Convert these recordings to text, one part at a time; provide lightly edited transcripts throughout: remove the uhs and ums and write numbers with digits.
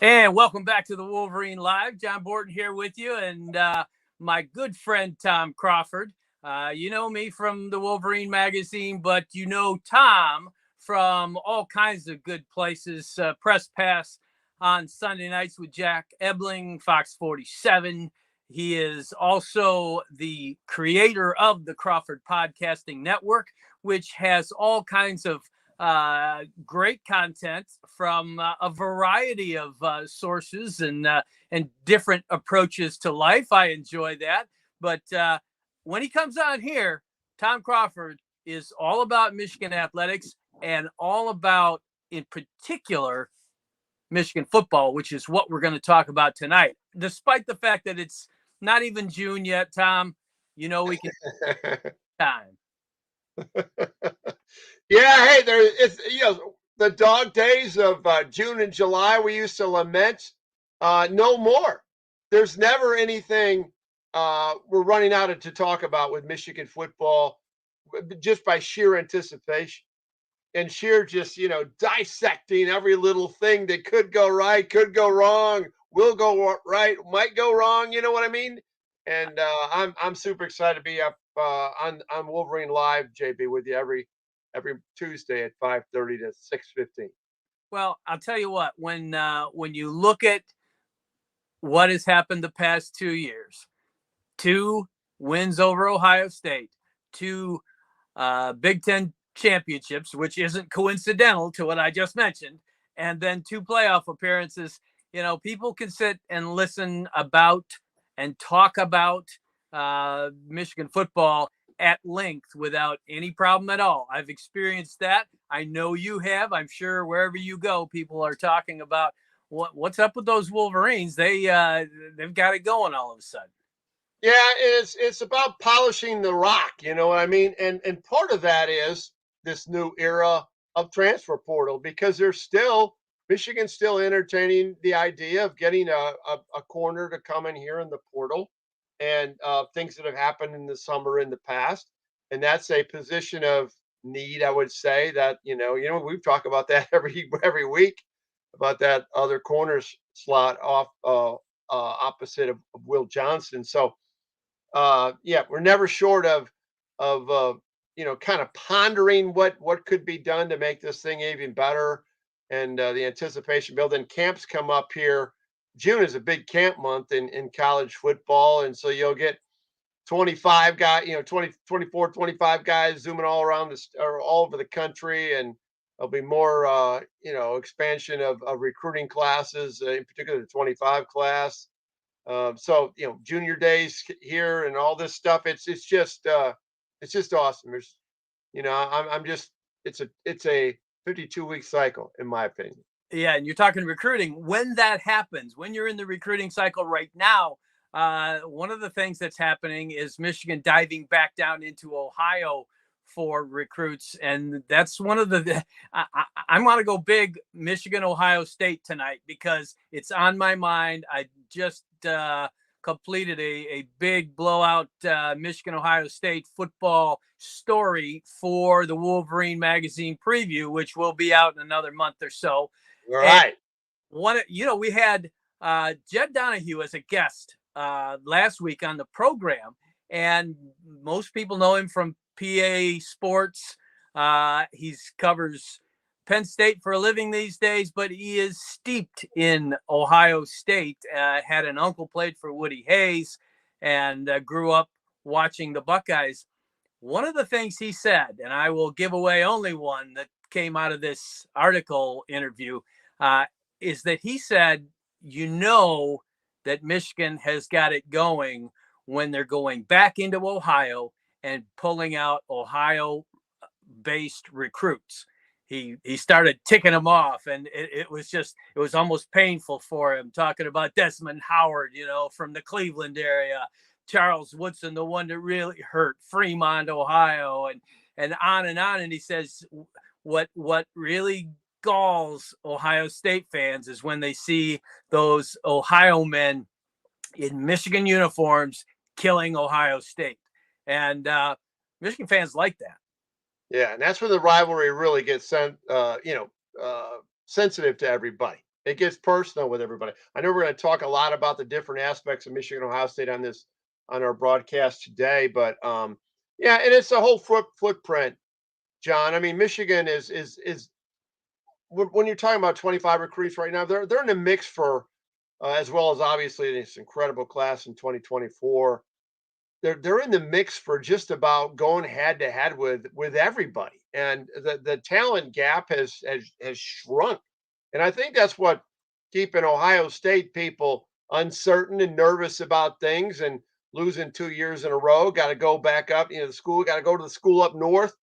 And welcome back to the Wolverine Live. John Borton here with you, and my good friend Tom Crawford. You know me from the Wolverine magazine, but you know Tom from all kinds of good places. Press Pass on Sunday nights with Jack Ebling, Fox 47. He is also the creator of the Crawford Podcasting Network, which has all kinds of great content from a variety of sources and different approaches to life. I enjoy that. But when he comes on here, Tom Crawford is all about Michigan athletics and all about, in particular, Michigan football, which is what we're going to talk about tonight. Despite the fact that it's not even June yet, Tom, you know we can time. Yeah, hey, it's the dog days of June and July we used to lament. No more. There's never anything we're running out of to talk about with Michigan football, just by sheer anticipation and sheer just dissecting every little thing that could go right, could go wrong, will go right, might go wrong. You know what I mean? And I'm super excited to be up on Wolverine Live, JB, with you every Tuesday at 5:30 to 6:15. Well, I'll tell you what, when you look at what has happened the past 2 years, 2 wins over Ohio State, 2 Big Ten championships, which isn't coincidental to what I just mentioned, and then 2 playoff appearances. People can sit and listen about and talk about Michigan football at length without any problem at all. I've experienced that. I know you have. I'm sure wherever you go, people are talking about what's up with those Wolverines. They've got it going all of a sudden. Yeah, it's about polishing the rock, you know what I mean? And part of that is this new era of transfer portal, because Michigan's still entertaining the idea of getting a corner to come in here in the portal, and things that have happened in the summer in the past. And that's a position of need, I would say, that we've talked about that every week, about that other corners slot off opposite of Will Johnson. So yeah, we're never short of kind of pondering what could be done to make this thing even better, and the anticipation building. Camps come up here. June is a big camp month in college football, and so you'll get 25 guys, 20, 24, 25 guys zooming all around or all over the country, and there'll be more expansion of recruiting classes, in particular the 25 class. So junior days here and all this stuff. It's just awesome. I'm just it's a 52-week cycle, in my opinion. Yeah, and you're talking recruiting. When that happens, when you're in the recruiting cycle right now, one of the things that's happening is Michigan diving back down into Ohio for recruits, and that's one of the. I want to go big Michigan Ohio State tonight because it's on my mind. I just completed a big blowout Michigan Ohio State football story for the Wolverine magazine preview, which will be out in another month or so. All right. We had Jed Donahue as a guest last week on the program, and most people know him from PA Sports. He covers Penn State for a living these days, but he is steeped in Ohio State. Had an uncle played for Woody Hayes, and grew up watching the Buckeyes. One of the things he said, and I will give away only one that came out of this article interview, is that he said, that Michigan has got it going when they're going back into Ohio and pulling out Ohio-based recruits. He started ticking them off, and it was almost painful for him, talking about Desmond Howard, from the Cleveland area, Charles Woodson, the one that really hurt, Fremont, Ohio, and on and on. And he says what really galls Ohio State fans is when they see those Ohio men in Michigan uniforms killing Ohio State. And Michigan fans like that. Yeah, and that's where the rivalry really gets sensitive to everybody. It gets personal with everybody. I know we're going to talk a lot about the different aspects of Michigan Ohio State on our broadcast today, but yeah, and it's a whole footprint, John. I mean, Michigan is when you're talking about 25 recruits right now, they're in the mix for as well as obviously this incredible class in 2024. They're in the mix for just about going head to head with everybody, and the talent gap has shrunk, and I think that's what keeping Ohio State people uncertain and nervous about things, and losing 2 years in a row. Got to go back up, the school got to go to the school up north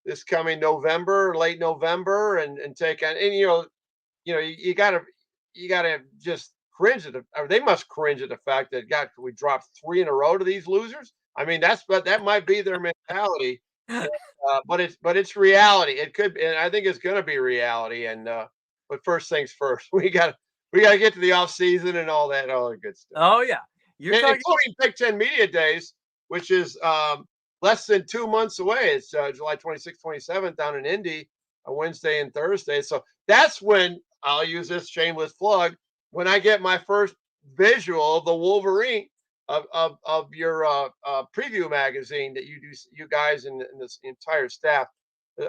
this coming November, late November, and take on, and you gotta just cringe at or they must cringe at the fact that God, we dropped 3 in a row to these losers. I mean, that might be their mentality, but it's reality. It could, and I think it's going to be reality. And but first things first, we got to get to the off season and all the good stuff, Oh yeah, you're talking. including Big Ten Media Days, which is less than 2 months away. It's July 26th, 27th down in Indy, a Wednesday and Thursday. So that's when I'll use this shameless plug when I get my first visual of the Wolverine of your preview magazine that you do, you guys and this entire staff.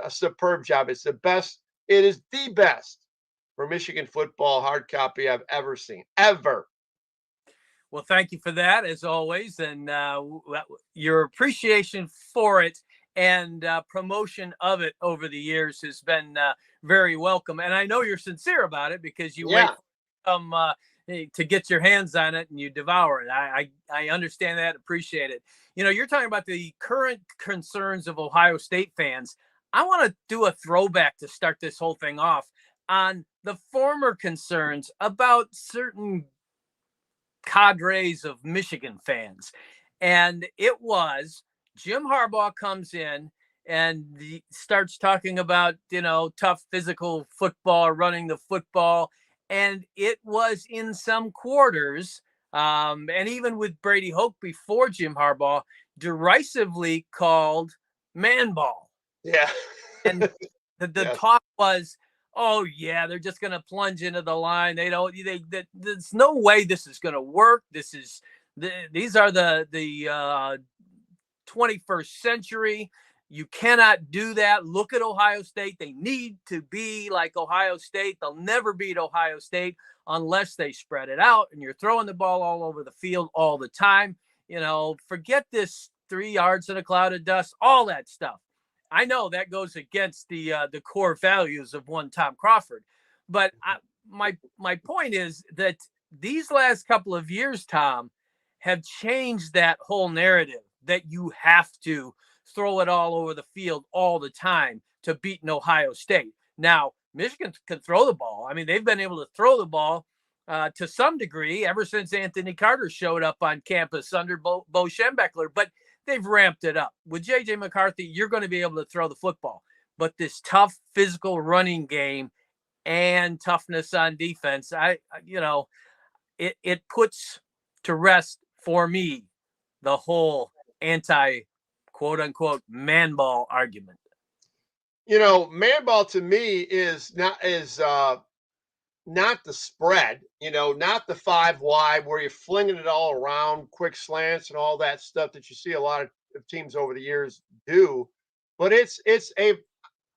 A superb job. It's the best. It is the best for Michigan football hard copy I've ever seen, ever. Well, thank you for that, as always, and your appreciation for it and promotion of it over the years has been very welcome. And I know you're sincere about it because you wait Yeah. to get your hands on it and you devour it. I understand that, appreciate it. You're talking about the current concerns of Ohio State fans. I want to do a throwback to start this whole thing off on the former concerns about certain cadres of Michigan fans. And it was Jim Harbaugh comes in and he starts talking about, tough physical football, running the football. And it was in some quarters, and even with Brady Hoke before Jim Harbaugh, derisively called man ball. Yeah. And the Yes. talk was, oh yeah, they're just going to plunge into the line. There's no way this is going to work. These are the 21st century. You cannot do that. Look at Ohio State. They need to be like Ohio State. They'll never beat Ohio State unless they spread it out and you're throwing the ball all over the field all the time. Forget this 3 yards in a cloud of dust, all that stuff. I know that goes against the core values of one Tom Crawford, but my point is that these last couple of years, Tom, have changed that whole narrative that you have to throw it all over the field all the time to beat an Ohio State. Now, Michigan can throw the ball. I mean, they've been able to throw the ball to some degree ever since Anthony Carter showed up on campus under Bo Schembechler, but they've ramped it up. With J.J. McCarthy, you're going to be able to throw the football. But this tough physical running game and toughness on defense, it puts to rest for me the whole anti quote unquote man ball argument. Man ball to me is not the spread, not the 5 wide where you're flinging it all around, quick slants and all that stuff that you see a lot of teams over the years do. But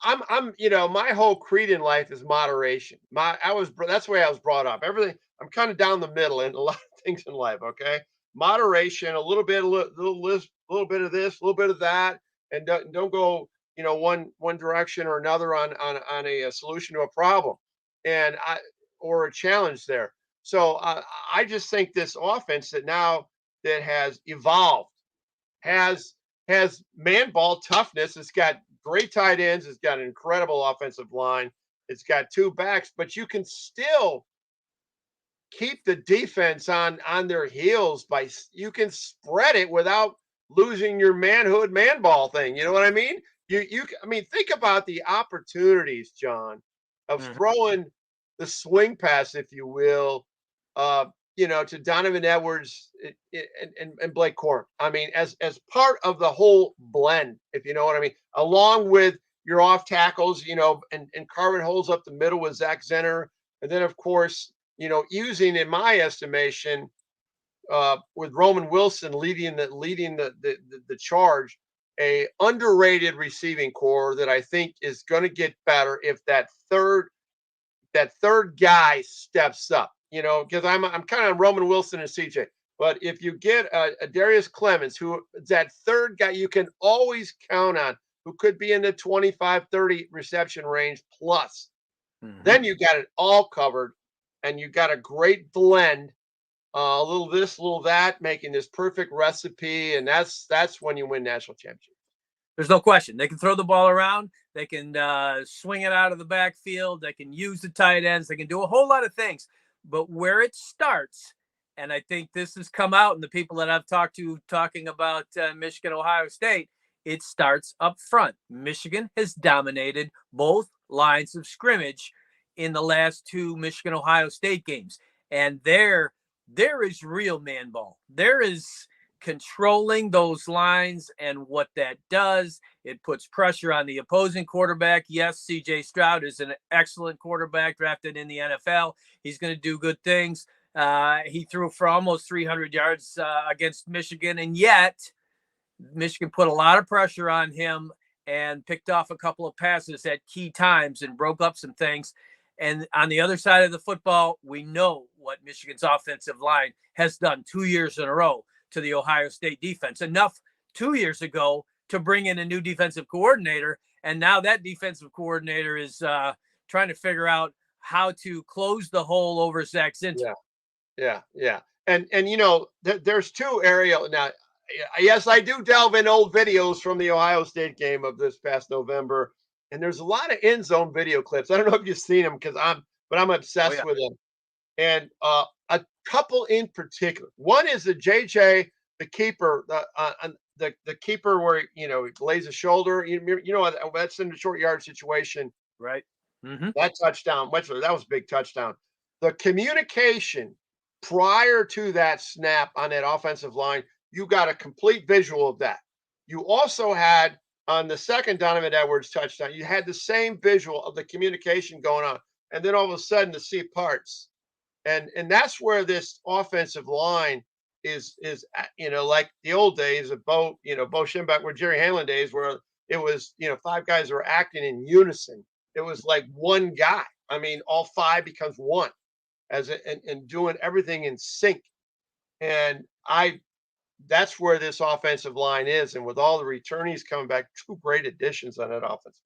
my whole creed in life is moderation. That's the way I was brought up. Everything, I'm kind of down the middle in a lot of things in life. Okay, moderation, a little bit of this, a little bit of that, and don't go one direction or another on a solution to a problem, and or a challenge there. So I just think this offense that has evolved has man ball toughness. It's got great tight ends. It's got an incredible offensive line. It's got 2 backs, but you can still keep the defense on their heels you can spread it without losing your manhood man ball thing. You know what I mean? Think about the opportunities, John, of throwing the swing pass, if you will, to Donovan Edwards and Blake Corum. I mean, as part of the whole blend, if you know what I mean, along with your off tackles, and Carvin holds up the middle with Zach Zenner And then, of course, using, in my estimation, with Roman Wilson leading the charge, a underrated receiving core that I think is going to get better if that third guy steps up. Because I'm kind of Roman Wilson and CJ. But if you get a Darius Clemens, who is that third guy you can always count on, who could be in the 25-30 reception range plus, Mhm. then you got it all covered, and you got a great blend, a little this, a little that, making this perfect recipe, and that's when you win national championship. There's no question. They can throw the ball around. They can swing it out of the backfield. They can use the tight ends. They can do a whole lot of things. But where it starts, and I think this has come out in the people that I've talked to talking about Michigan, Ohio State, it starts up front. Michigan has dominated both lines of scrimmage in the last two Michigan, Ohio State games. And there is real man ball. There is controlling those lines, and what that does, it puts pressure on the opposing quarterback. Yes, CJ Stroud is an excellent quarterback drafted in the NFL. He's going to do good things. He threw for almost 300 yards against Michigan, and yet Michigan put a lot of pressure on him and picked off a couple of passes at key times and broke up some things. And on the other side of the football, we know what Michigan's offensive line has done 2 years in a row to the Ohio State defense. Enough 2 years ago to bring in a new defensive coordinator. And now that defensive coordinator is trying to figure out how to close the hole over Zach Zinter. Yeah, yeah, yeah. And there's two areas now. Yes, I do delve in old videos from the Ohio State game of this past November, and there's a lot of end zone video clips. I don't know if you've seen them, but I'm Oh, obsessed yeah. with them. And a couple in particular. One is the JJ, the keeper, the keeper where he lays a shoulder. That's in the short yard situation. Right. Mm-hmm. That touchdown, that was a big touchdown. The communication prior to that snap on that offensive line, you got a complete visual of that. You also had on the second Donovan Edwards touchdown, you had the same visual of the communication going on. And then all of a sudden the sea parts. And that's where this offensive line is like the old days of Bo Schembach, where Jerry Hanlon days, where it was five guys were acting in unison. It was like one guy. I mean, all five becomes one and doing everything in sync. And that's where this offensive line is. And with all the returnees coming back, two great additions on that offense.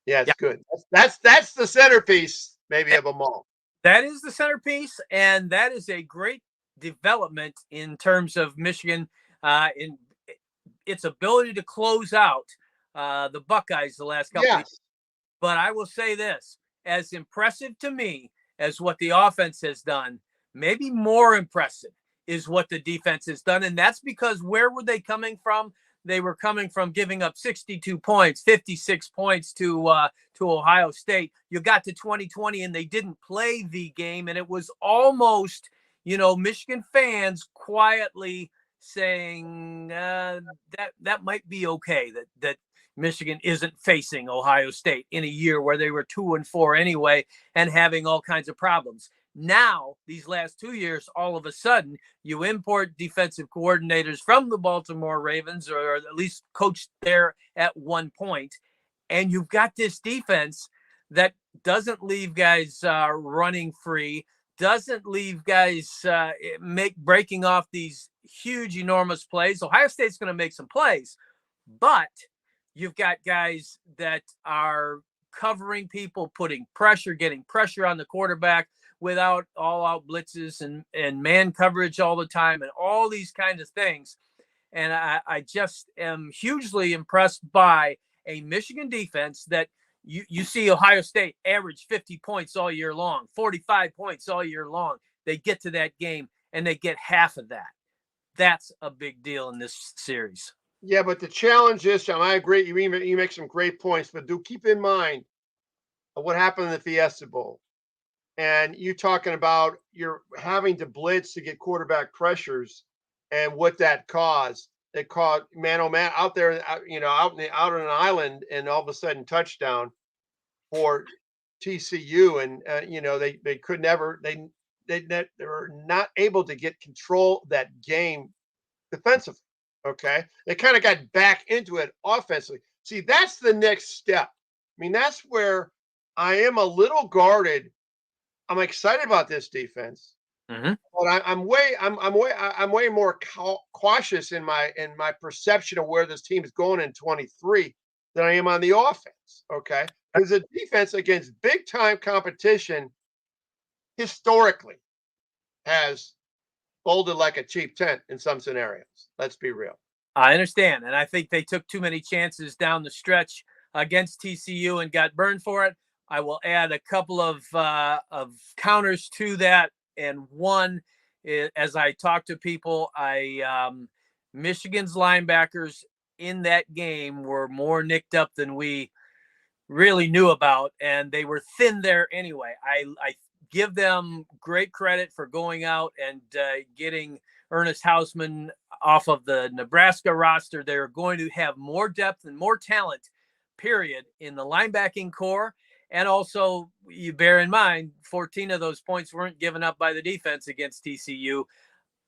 Yeah, Yeah. it's good. That's the centerpiece maybe of them all. That is the centerpiece, and that is a great development in terms of Michigan in its ability to close out the Buckeyes the last couple of years. Yes. But I will say this, as impressive to me as what the offense has done, maybe more impressive is what the defense has done. And that's because where were they coming from? They were coming from giving up 62 points, 56 points to Ohio State. You got to 2020 and they didn't play the game. And it was almost, Michigan fans quietly saying that might be okay, that Michigan isn't facing Ohio State in a year where they were 2-4 anyway and having all kinds of problems. Now, these last 2 years, all of a sudden, you import defensive coordinators from the Baltimore Ravens, or at least coached there at one point, and you've got this defense that doesn't leave guys running free, doesn't leave guys breaking off these huge, enormous plays. Ohio State's going to make some plays, but you've got guys that are covering people, putting pressure, getting pressure on the quarterback without all-out blitzes and man coverage all the time and all these kinds of things. And I just am hugely impressed by a Michigan defense that you see Ohio State average 50 points all year long, 45 points all year long. They get to that game and they get half of that. That's a big deal in this series. Yeah, but the challenge is, John, I agree. You make some great points, but do keep in mind what happened in the Fiesta Bowl. And you talking about you're having to blitz to get quarterback pressures, and what that caused. It caused man oh man out there, out on an island, and all of a sudden touchdown for TCU, and they could never they were not able to get control of that game defensively. Okay, they kind of got back into it offensively. See, that's the next step. I mean, that's where I am a little guarded. I'm excited about this defense, Mm-hmm. but I'm way more cautious in my perception of where this team is going in 23 than I am on the offense. Okay, because the defense against big time competition historically has folded like a cheap tent in some scenarios. Let's be real. I understand, and I think they took too many chances down the stretch against TCU and got burned for it. I will add a couple of counters to that, and one, as I talk to people, Michigan's linebackers in that game were more nicked up than we really knew about, and they were thin there anyway. I give them great credit for going out and getting Ernest Hausman off of the Nebraska roster. They're going to have more depth and more talent, period, in the linebacking core. And also, you bear in mind, 14 of those points weren't given up by the defense against TCU.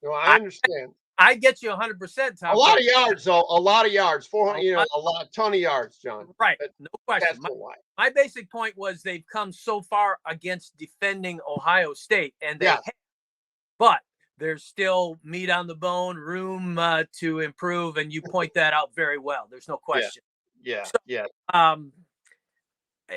No, I understand. I get you 100%, A Tom. lot of yards, though. A lot of yards. 400. A ton of yards, John. Right, no question. That's why. My basic point was they've come so far against defending Ohio State, and but there's still meat on the bone, room to improve, and you point that out very well. There's no question. Yeah.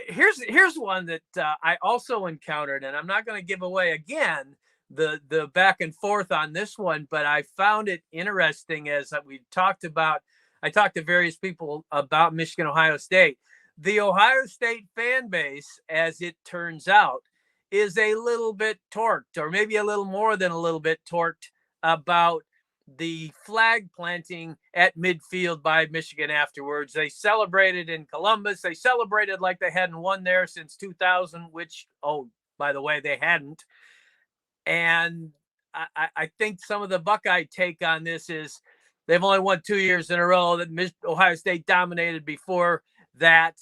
Here's one that I also encountered, and I'm not going to give away again the back and forth on this one, but I found it interesting as we talked about. I talked to various people about Michigan, Ohio State. The Ohio State fan base, as it turns out, is a little bit torqued, or maybe a little more than a little bit torqued, about the flag planting at midfield by Michigan afterwards. They celebrated in Columbus. They celebrated like they hadn't won there since 2000, which, oh, by the way, they hadn't. And I think some of the Buckeye take on this is they've only won 2 years in a row. That Ohio State dominated before that.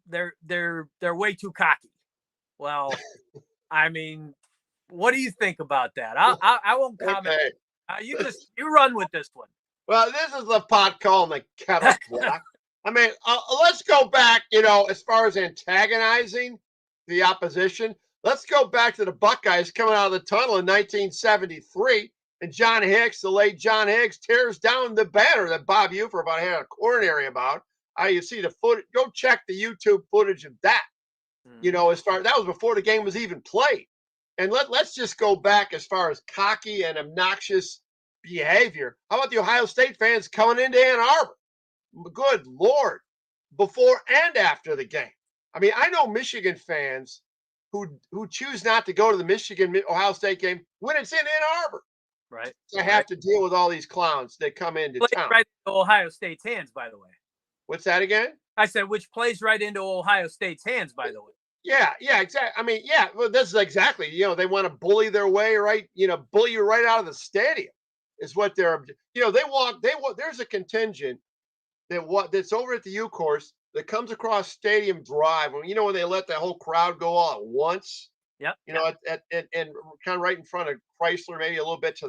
They're way too cocky. Well, I mean, what do you think about that? I won't comment. Okay. You run with this one. Well, this is the pot calling the kettle black. I mean, let's go back. As far as antagonizing the opposition, let's go back to the Buckeyes coming out of the tunnel in 1973, and John Hicks, the late John Hicks, tears down the banner that Bob Ufer had a coronary about. You see the footage. Go check the YouTube footage of that. As far that was before the game was even played. And let's just go back as far as cocky and obnoxious behavior. How about the Ohio State fans coming into Ann Arbor? Good Lord, before and after the game. I mean, I know Michigan fans who choose not to go to the Michigan-Ohio State game when it's in Ann Arbor. Right. So I have to deal with all these clowns that come into town. Right into Ohio State's hands, by the way. What's that again? I said, which plays right into Ohio State's hands, by the way. Yeah, exactly. I mean, well, this is exactly, they want to bully their way, right? Bully you right out of the stadium is what they're, there's a contingent that's over at the U course that comes across Stadium Drive. When they let the whole crowd go all at once. Yep. And kind of right in front of Chrysler, maybe a little bit to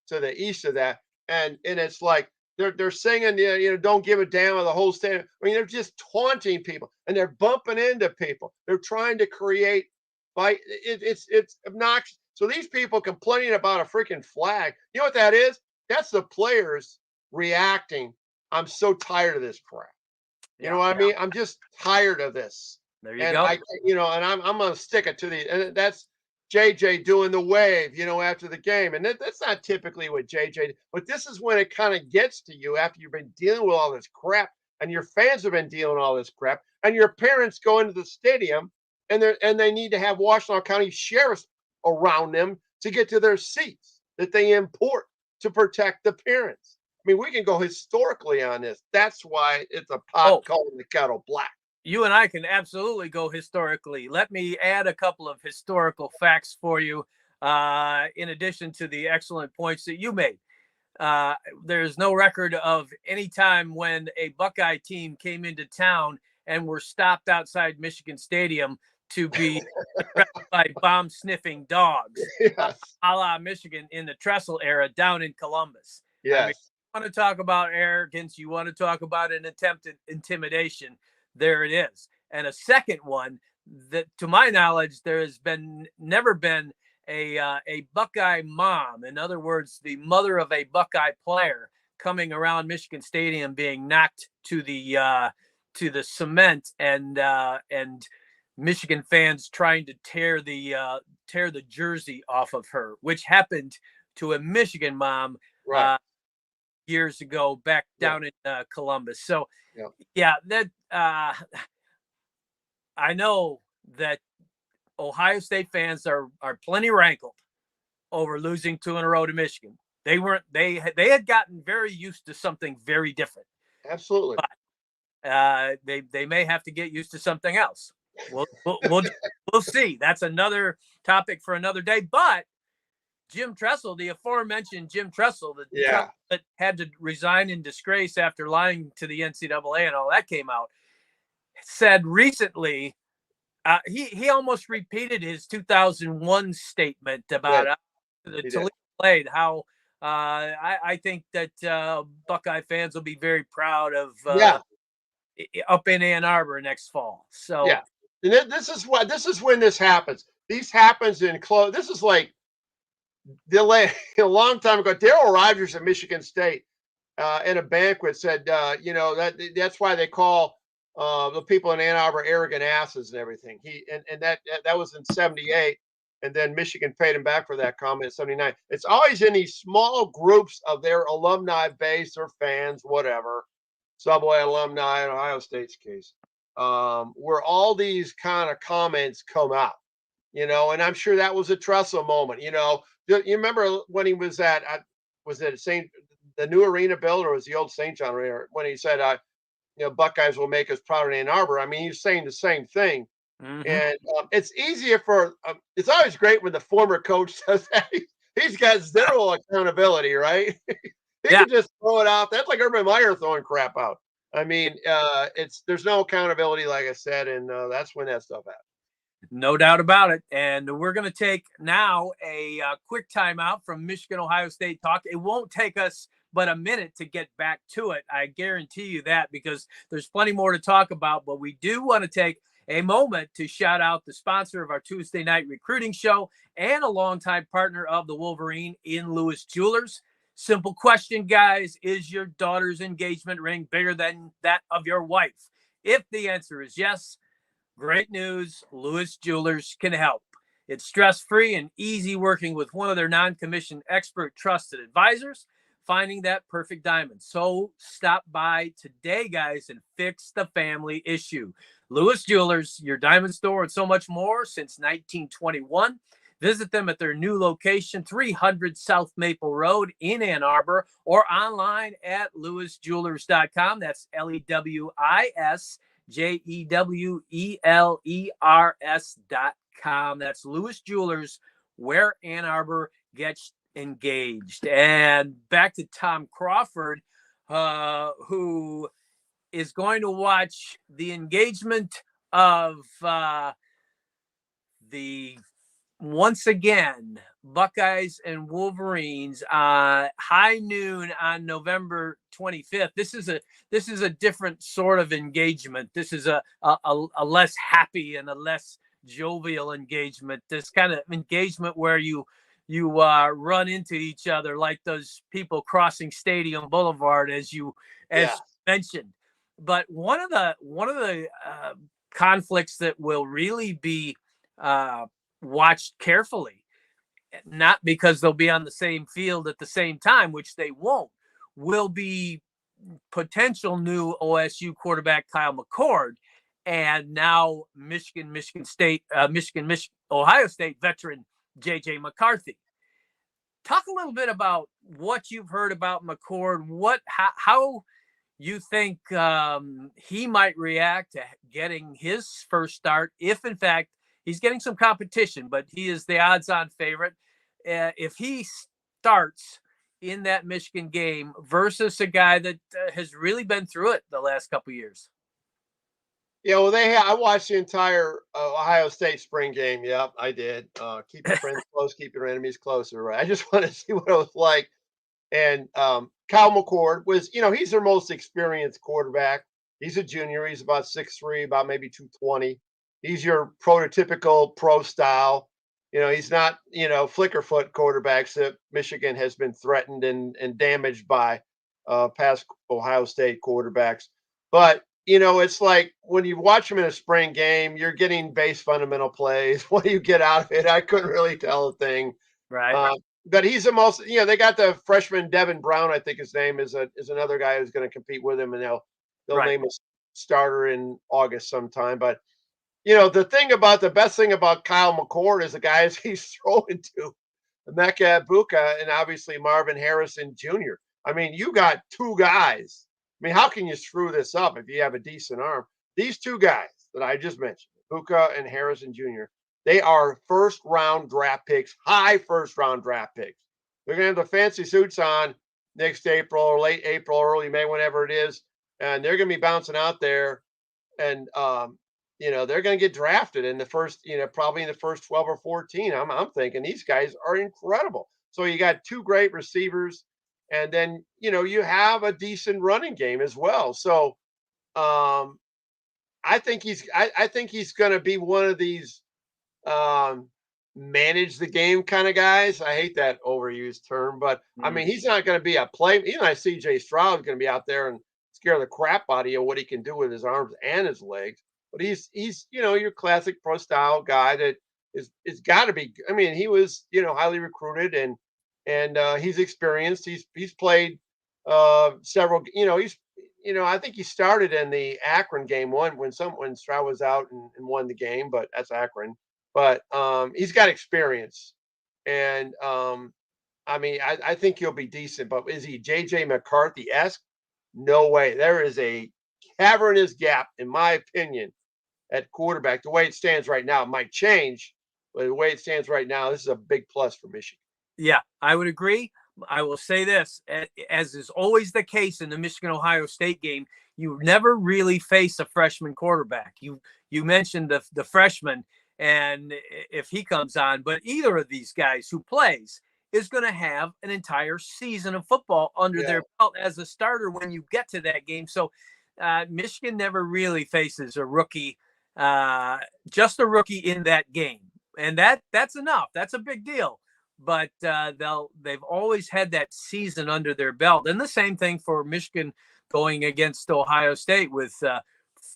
the east of that. And it's like, they're singing, don't give a damn of the whole stadium. I mean, they're just taunting people, and they're bumping into people. They're trying to create fight. It's obnoxious. So these people complaining about a freaking flag, you know what that is? That's the players reacting. I'm so tired of this crap. You know what I mean? I'm just tired of this. There you go. And I'm gonna stick it to the. And that's JJ doing the wave, after the game. And that's not typically what JJ, but this is when it kind of gets to you after you've been dealing with all this crap, and your fans have been dealing with all this crap, and your parents go into the stadium and they need to have Washtenaw County sheriffs around them to get to their seats that they import to protect the parents. I mean, we can go historically on this. That's why it's a pot calling the kettle black. You and I can absolutely go historically. Let me add a couple of historical facts for you, in addition to the excellent points that you made. There's no record of any time when a Buckeye team came into town and were stopped outside Michigan Stadium to be addressed by bomb sniffing dogs, Yes. a la Michigan in the Tressel era down in Columbus. I mean, Yes. you want to talk about arrogance, you want to talk about an attempt at intimidation, there it is. And a second one that, to my knowledge, there has never been a Buckeye mom, in other words, the mother of a Buckeye player, coming around Michigan Stadium being knocked to the cement, and Michigan fans trying to tear the jersey off of her, which happened to a Michigan mom Right. years ago back Yeah. down in Columbus. So Yeah. yeah, that I know that Ohio State fans are plenty rankled over losing 2 in a row to Michigan. They weren't. They had gotten very used to something very different. Absolutely. But they may have to get used to something else. We'll see. That's another topic for another day. But Jim Tressel, the aforementioned Jim Tressel, Yeah. that had to resign in disgrace after lying to the NCAA and all that came out, said recently he almost repeated his 2001 statement about the Toledo played. How I think that Buckeye fans will be very proud of up in Ann Arbor next fall. So yeah. And this is when this happens. This happens in close. This is like delay a long time ago. Darrell Rogers at Michigan State in a banquet said, that's why they call the people in Ann Arbor arrogant asses and everything. That was in '78, and then Michigan paid him back for that comment in '79. It's always in these small groups of their alumni base or fans, whatever, Subway alumni in Ohio State's case, where all these kind of comments come out. And I'm sure that was a Tressel moment. You remember when he was was it the new arena build, or was the old St. John arena, when he said, Buckeyes will make us proud in Ann Arbor. I mean, he's saying the same thing. mm-hmm. And it's easier it's always great when the former coach says that. He's got zero accountability, right? He can just throw it out. That's like Urban Meyer throwing crap out. I mean, there's no accountability, like I said, and that's when that stuff happens. No doubt about it. And we're going to take now a quick timeout from Michigan Ohio State talk. It won't take us but a minute to get back to it. I guarantee you that, because there's plenty more to talk about. But we do want to take a moment to shout out the sponsor of our Tuesday night recruiting show and a longtime partner of the Wolverine in Lewis Jewelers. Simple question, guys. Is your daughter's engagement ring bigger than that of your wife? If the answer is yes, great news. Lewis Jewelers can help. It's stress-free and easy working with one of their non-commissioned expert trusted advisors, finding that perfect diamond. So stop by today, guys, and fix the family issue. Lewis Jewelers, your diamond store and so much more since 1921. Visit them at their new location, 300 South Maple Road in Ann Arbor, or online at lewisjewelers.com. That's LewisJewelers.com. That's Lewis Jewelers, where Ann Arbor gets engaged. And back to Tom Crawford, who is going to watch the engagement of the once again Buckeyes and Wolverines high noon on November 25th. This is a different sort of engagement. This is a less happy and a less jovial engagement. This kind of engagement where you run into each other like those people crossing Stadium Boulevard, as you mentioned. But one of the conflicts that will really be watched carefully, not because they'll be on the same field at the same time, which they won't, will be potential new OSU quarterback Kyle McCord, and now Michigan State, Ohio State veteran JJ McCarthy. Talk a little bit about what you've heard about McCord, how you think he might react to getting his first start, if in fact he's getting some competition, but he is the odds-on favorite. If he starts in that Michigan game versus a guy that has really been through it the last couple of years. Yeah, well, I watched the entire Ohio State spring game. Yep, I did. Keep your friends close, keep your enemies closer. Right. I just want to see what it was like. And Kyle McCord was, he's their most experienced quarterback. He's a junior. He's about 6'3", about maybe 220. He's your prototypical pro style. He's not, flicker foot quarterbacks that Michigan has been threatened and damaged by past Ohio State quarterbacks. But, it's like when you watch him in a spring game, you're getting base fundamental plays. What do you get out of it? I couldn't really tell a thing. Right. Uh, but he's the most, they got the freshman Devin Brown, I think his name is another guy who's going to compete with him, and they'll Right. name a starter in August sometime. But the best thing about Kyle McCord is the guys he's throwing to, Emeka Buka and obviously Marvin Harrison Jr. I mean, you got two guys. I mean, how can you screw this up if you have a decent arm? These two guys that I just mentioned, Buka and Harrison Jr., they are first round draft picks, high first round draft picks. They're going to have the fancy suits on next April or late April, early May, whenever it is. And they're going to be bouncing out there. And, they're going to get drafted in the first, probably in the first 12 or 14. I'm thinking these guys are incredible. So you got two great receivers, and then, you have a decent running game as well. So um, I think he's going to be one of these um, manage the game kind of guys. I hate that overused term, but I Mm. mean, he's not going to be a play. Even I CJ Stroud is going to be out there and scare the crap out of you what he can do with his arms and his legs. But he's your classic pro style guy that is got to be. I mean, he was highly recruited and he's experienced. He's played several. I think he started in the Akron game when Stroud was out and won the game, but that's Akron. But he's got experience, and I mean, I think he'll be decent. But is he JJ McCarthy esque? No way. There is a cavernous gap, in my opinion, at quarterback. The way it stands right now, it might change, but the way it stands right now, this is a big plus for Michigan. Yeah, I would agree. I will say this, as is always the case in the Michigan-Ohio State game, you never really face a freshman quarterback. You mentioned the freshman, and if he comes on, but either of these guys who plays is going to have an entire season of football under Yeah, their belt as a starter when you get to that game. So Michigan never really faces a rookie, just a rookie in that game, and that's enough. That's a big deal. But they've always had that season under their belt, and the same thing for Michigan going against Ohio State with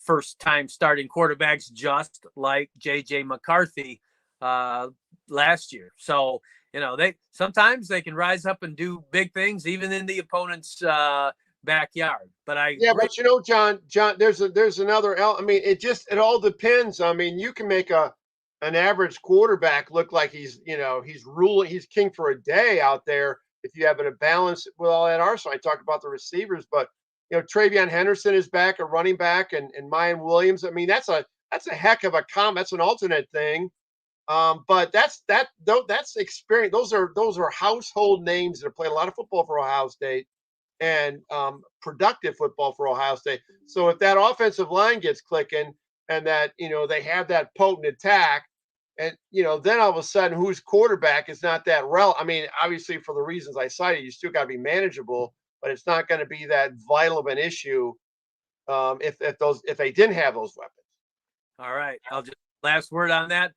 first time starting quarterbacks, just like JJ McCarthy last year. So they sometimes they can rise up and do big things even in the opponent's backyard. But I yeah, agree. but John, there's another. I mean, it all depends. I mean, you can make an average quarterback look like he's king for a day out there if you have a balance with all that arsenal. I talked about the receivers, but Travion Henderson is back, a running back, and Mayan Williams. I mean, that's a heck of a that's an alternate thing. But that's experience. Those are household names that have played a lot of football for Ohio State and productive football for Ohio State. So if that offensive line gets clicking and that they have that potent attack, and then all of a sudden whose quarterback is not that relevant. I mean, obviously for the reasons I cited, you still got to be manageable, but it's not going to be that vital of an issue if they didn't have those weapons. All right, I'll just last word on that.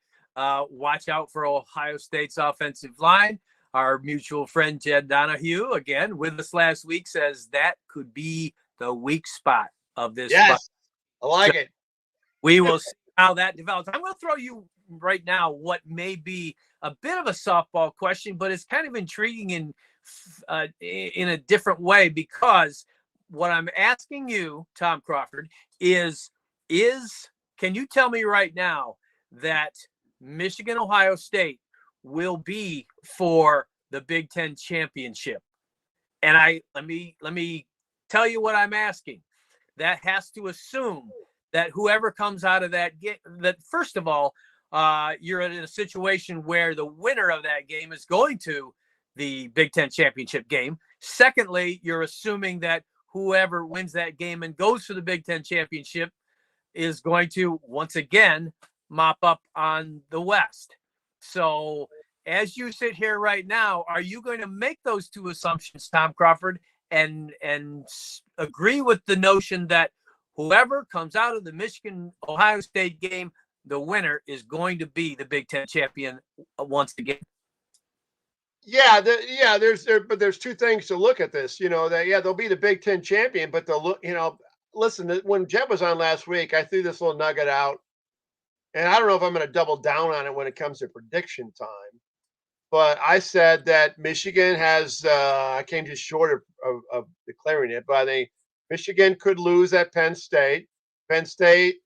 Watch out for Ohio State's offensive line. Our mutual friend Jed Donahue, again with us last week, says that could be the weak spot of this. Yes, I So like it. we will see how that develops. I'm going to throw you right now what may be a bit of a softball question, but it's kind of intriguing in a different way, because what I'm asking you, Tom Crawford, is can you tell me right now that Michigan Ohio State will be for the Big Ten championship? And let me tell you what I'm asking. That has to assume that whoever comes out of that game, that first of all, you're in a situation where the winner of that game is going to the Big Ten championship game. Secondly, you're assuming that whoever wins that game and goes to the Big Ten championship is going to once again mop up on the West. So as you sit here right now, are you going to make those two assumptions, Tom Crawford, and agree with the notion that whoever comes out of the Michigan-Ohio State game, the winner is going to be the Big Ten champion once again? Yeah, but there's two things to look at this. They'll be the Big Ten champion, but they'll look. Listen, when Jeb was on last week, I threw this little nugget out, and I don't know if I'm going to double down on it when it comes to prediction time. But I said that Michigan has. I came just short of declaring it, but I think Michigan could lose at Penn State. Penn State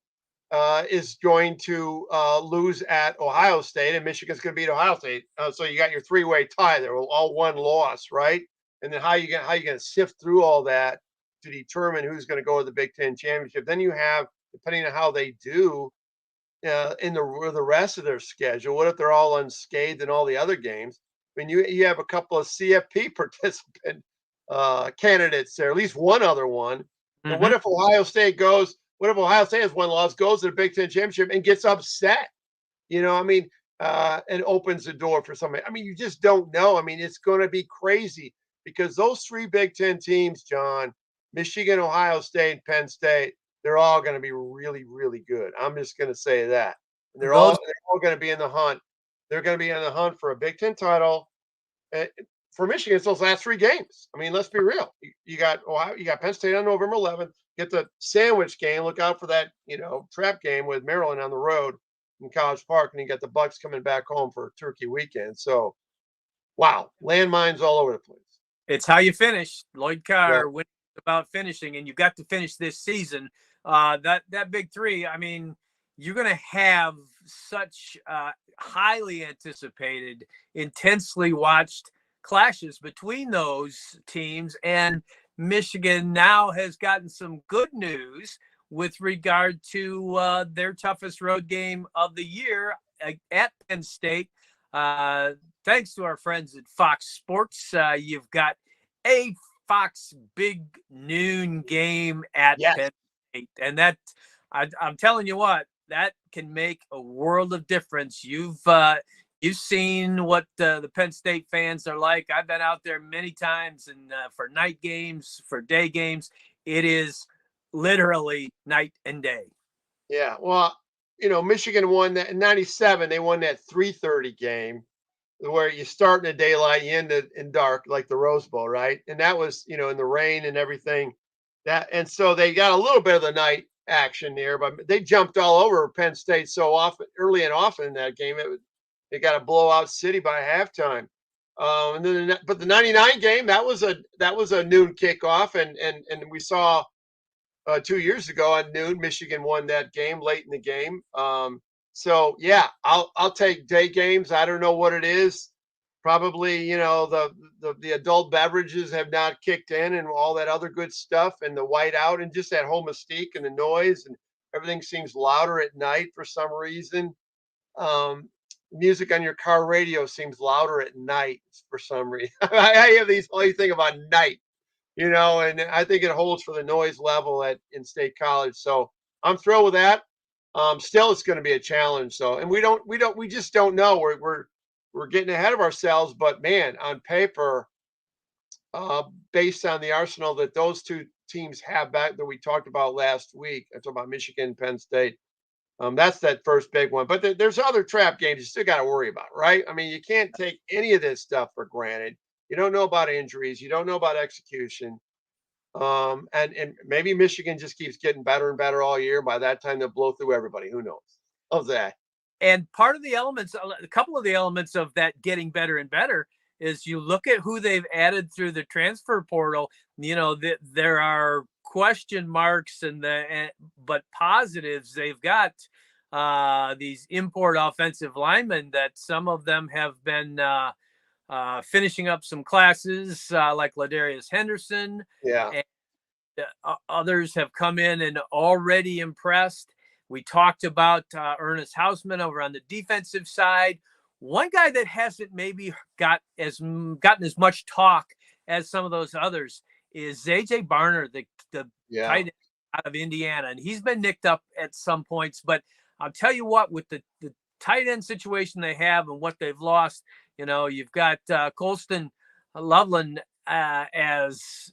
is going to lose at Ohio State, and Michigan's going to beat Ohio State. So you got your three-way tie there, all one loss, right? And then how you going to sift through all that to determine who's going to go to the Big Ten championship? Then you have, depending on how they do in the rest of their schedule. What if they're all unscathed in all the other games? I mean, you have a couple of CFP participant candidates there, at least one other one. Mm-hmm. And what if Ohio State goes? What if Ohio State has one loss, goes to the Big Ten championship, and gets upset? And opens the door for somebody. I mean, you just don't know. I mean, it's going to be crazy because those three Big Ten teams, John, Michigan, Ohio State, Penn State, they're all going to be really, really good. I'm just going to say that. And they're all going to be in the hunt. They're going to be in the hunt for a Big Ten title. For Michigan, it's those last three games. I mean, let's be real. You got Ohio, you got Penn State on November 11th. Get the sandwich game. Look out for that, trap game with Maryland on the road in College Park, and you got the Bucks coming back home for Turkey weekend. So, wow, landmines all over the place. It's how you finish. Lloyd Carr went about finishing, and you got to finish this season. That big three. I mean, you're going to have such highly anticipated, intensely watched clashes between those teams, and Michigan now has gotten some good news with regard to their toughest road game of the year at Penn State. Thanks to our friends at Fox Sports, you've got a Fox Big Noon game at Penn State, and that I'm telling you what, that can make a world of difference. You've seen what the Penn State fans are like. I've been out there many times, and for night games, for day games, it is literally night and day. Yeah, well, Michigan won that in '97. They won that 3:30 game where you start in the daylight, you end in dark, like the Rose Bowl, right? And that was, in the rain and everything. And so they got a little bit of the night action there, but they jumped all over Penn State so often, early and often in that game. They got a blowout city by halftime. But the '99 game, that was a noon kickoff, and we saw 2 years ago at noon, Michigan won that game late in the game. So yeah, I'll take day games. I don't know what it is. Probably, the adult beverages have not kicked in and all that other good stuff, and the whiteout and just that whole mystique and the noise, and everything seems louder at night for some reason. Music on your car radio seems louder at night for some reason. I have these funny thing about night, and I think it holds for the noise level in State College. So I'm thrilled with that. Still, it's going to be a challenge. So, and we just don't know. We're getting ahead of ourselves, but man, on paper, based on the arsenal that those two teams have back that we talked about last week, I talked about Michigan, Penn State. That's that first big one. But there's other trap games you still got to worry about, right? I mean, you can't take any of this stuff for granted. You don't know about injuries. You don't know about execution. And maybe Michigan just keeps getting better and better all year. By that time, they'll blow through everybody. Who knows? How's that? And part of the elements, a couple of the elements of that getting better and better is you look at who they've added through the transfer portal. There are question marks but positives. They've got these import offensive linemen that some of them have been finishing up some classes like Ladarius Henderson. Yeah. And others have come in and already impressed. We talked about Ernest Hausman over on the defensive side. One guy that hasn't maybe gotten as much talk as some of those others is AJ Barner, the tight end out of Indiana, and he's been nicked up at some points. But I'll tell you what, with the tight end situation they have and what they've lost, you've got Colston Loveland as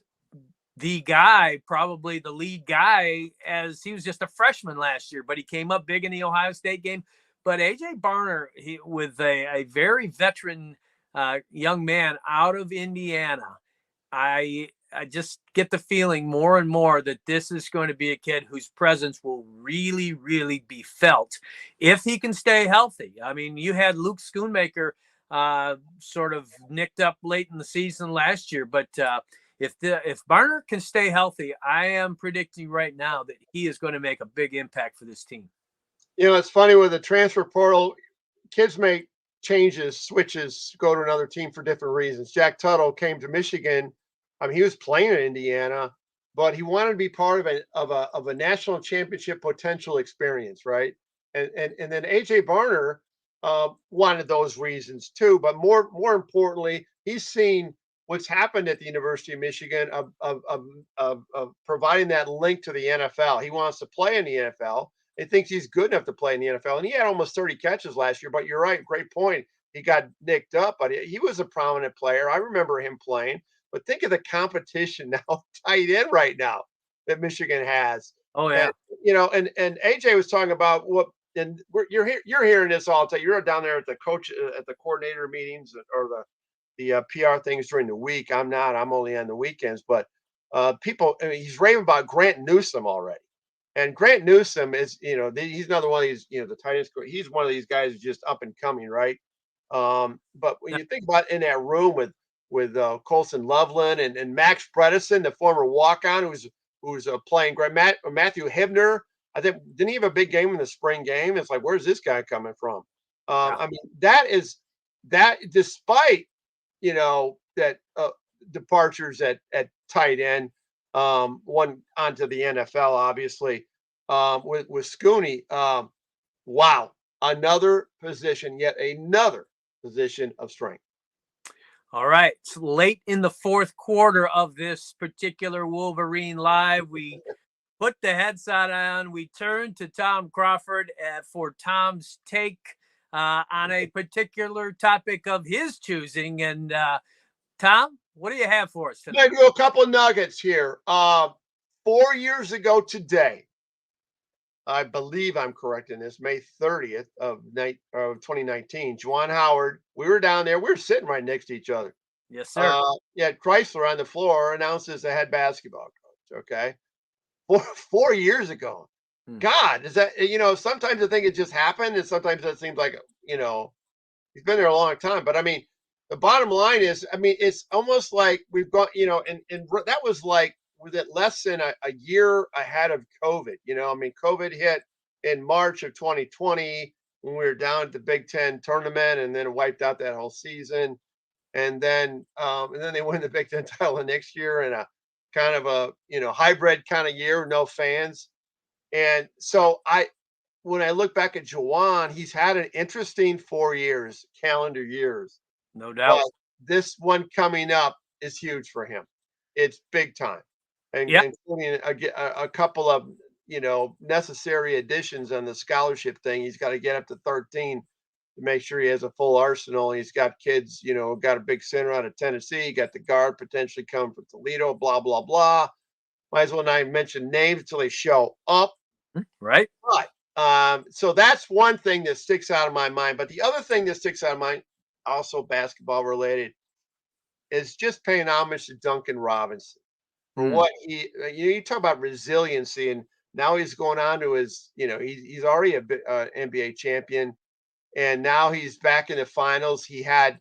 the guy, probably the lead guy, as he was just a freshman last year, but he came up big in the Ohio State game. But A.J. Barner, with a very veteran young man out of Indiana, I just get the feeling more and more that this is going to be a kid whose presence will really, really be felt if he can stay healthy. I mean, you had Luke Schoonmaker sort of nicked up late in the season last year, but if Barner can stay healthy, I am predicting right now that he is going to make a big impact for this team. It's funny with the transfer portal, kids make changes, switches, go to another team for different reasons. Jack Tuttle came to Michigan. I mean, he was playing in Indiana, but he wanted to be part of a national championship potential experience, right? And then AJ Barner wanted those reasons too, but more importantly, he's seen what's happened at the University of Michigan of providing that link to the NFL. He wants to play in the NFL. He thinks he's good enough to play in the NFL, and he had almost 30 catches last year. But you're right, great point. He got nicked up, but he was a prominent player. I remember him playing. But think of the competition now, tight end right now that Michigan has. Oh yeah, and AJ was talking about what, and you're hearing this all the time. You're down there at the coordinator meetings or the PR things during the week. I'm not. I'm only on the weekends. But people, he's raving about Grant Newsome already. And Grant Newsome is, he's another one of these, the tight ends. He's one of these guys who's just up and coming, right? But when you think about in that room with Colson Loveland and Max Bredesen, the former walk-on who's playing great, Matthew Hibner, I think didn't he have a big game in the spring game? It's like, where's this guy coming from? Yeah. I mean, that despite that departures at tight end, one onto the NFL, obviously, with Scooney. Wow, yet another position of strength. All right, it's late in the fourth quarter of this particular Wolverine Live. We put the headset on. We turn to Tom Crawford for Tom's take on a particular topic of his choosing. And Tom, what do you have for us tonight? I'm going to do a couple of nuggets here. 4 years ago today, I believe I'm correct in this, May 30th of 2019, Juwan Howard, we were down there. We were sitting right next to each other. Yes, sir. Chrysler on the floor announces the head basketball coach. Okay. 4 years ago. God, is that, sometimes I think it just happened. And sometimes it seems like, he's been there a long time. But I mean, the bottom line is, it's almost like we've got, and that was it less than a year ahead of COVID? COVID hit in March of 2020 when we were down at the Big Ten tournament, and then it wiped out that whole season. And then they win the Big Ten title the next year in a kind of a hybrid kind of year, no fans. And so when I look back at Juwan, he's had an interesting 4 years, calendar years. No doubt. But this one coming up is huge for him. It's big time. And including a couple of necessary additions on the scholarship thing. He's got to get up to 13 to make sure he has a full arsenal. He's got kids, got a big center out of Tennessee, got the guard potentially coming from Toledo, blah blah blah. Might as well not mention names until they show up, right? But so that's one thing that sticks out of my mind. But the other thing that sticks out of my mind, also basketball related, is just paying homage to Duncan Robinson. For what you talk about resiliency, and now he's going on to his, he's already a NBA champion, and now he's back in the finals. He had,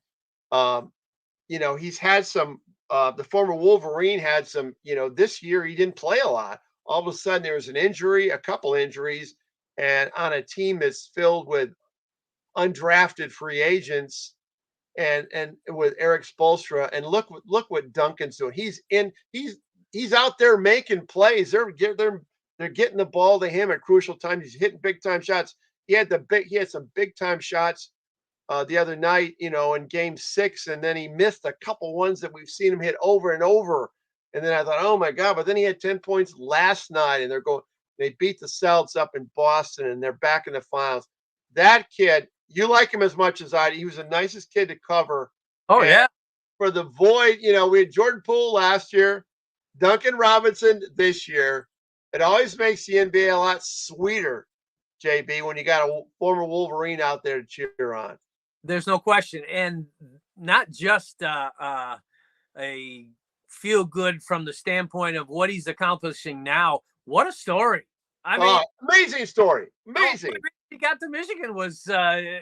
he's had some. The former Wolverine had some. This year he didn't play a lot. All of a sudden there was an injury, a couple injuries, and on a team that's filled with undrafted free agents. And with Eric Spoelstra, and look what Duncan's doing. He's out there making plays. They're getting the ball to him at crucial times. He's hitting big time shots. He had some big time shots the other night, in game 6, and then he missed a couple ones that we've seen him hit over and over. And then I thought, oh my God, but then he had 10 points last night and they beat the Celtics up in Boston and they're back in the finals. That kid, you like him as much as I do. He was the nicest kid to cover. Oh, And yeah. for the void, we had Jordan Poole last year, Duncan Robinson this year. It always makes the NBA a lot sweeter, JB, when you got a former Wolverine out there to cheer on. There's no question. And not just a feel good from the standpoint of what he's accomplishing now. What a story. I mean, amazing story. Amazing. He got to Michigan was a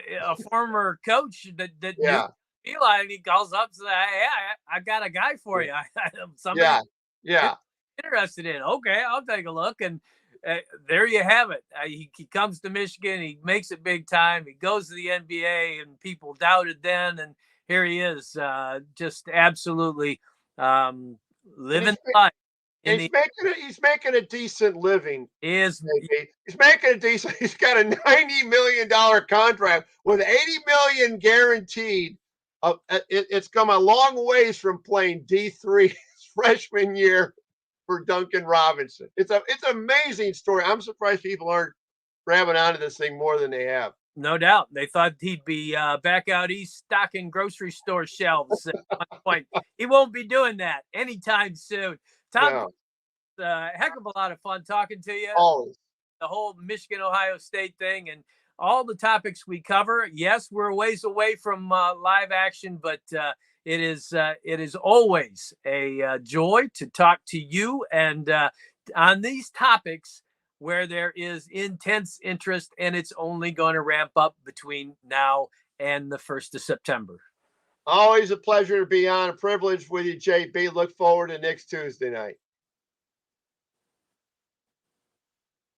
former coach that Yeah. knew Eli, and he calls up and says, hey, I got a guy for you. Somebody interested in. Okay, I'll take a look. And there you have it. He comes to Michigan. He makes it big time. He goes to the NBA, and people doubted then. And here he is, just absolutely living life. He's making a decent living. He's making a decent. He's got a $90 million contract with $80 million guaranteed. It's come a long ways from playing D3 freshman year for Duncan Robinson. It's an amazing story. I'm surprised people aren't grabbing onto this thing more than they have. No doubt. They thought he'd be back out east stocking grocery store shelves at one point. He won't be doing that anytime soon. Tom, a heck of a lot of fun talking to you. Always. The whole Michigan-Ohio State thing and all the topics we cover. Yes, we're a ways away from live action, but it is always a joy to talk to you and on these topics where there is intense interest, and it's only going to ramp up between now and the 1st of September. Always a pleasure to be on. A privilege with you, JB. Look forward to next Tuesday night.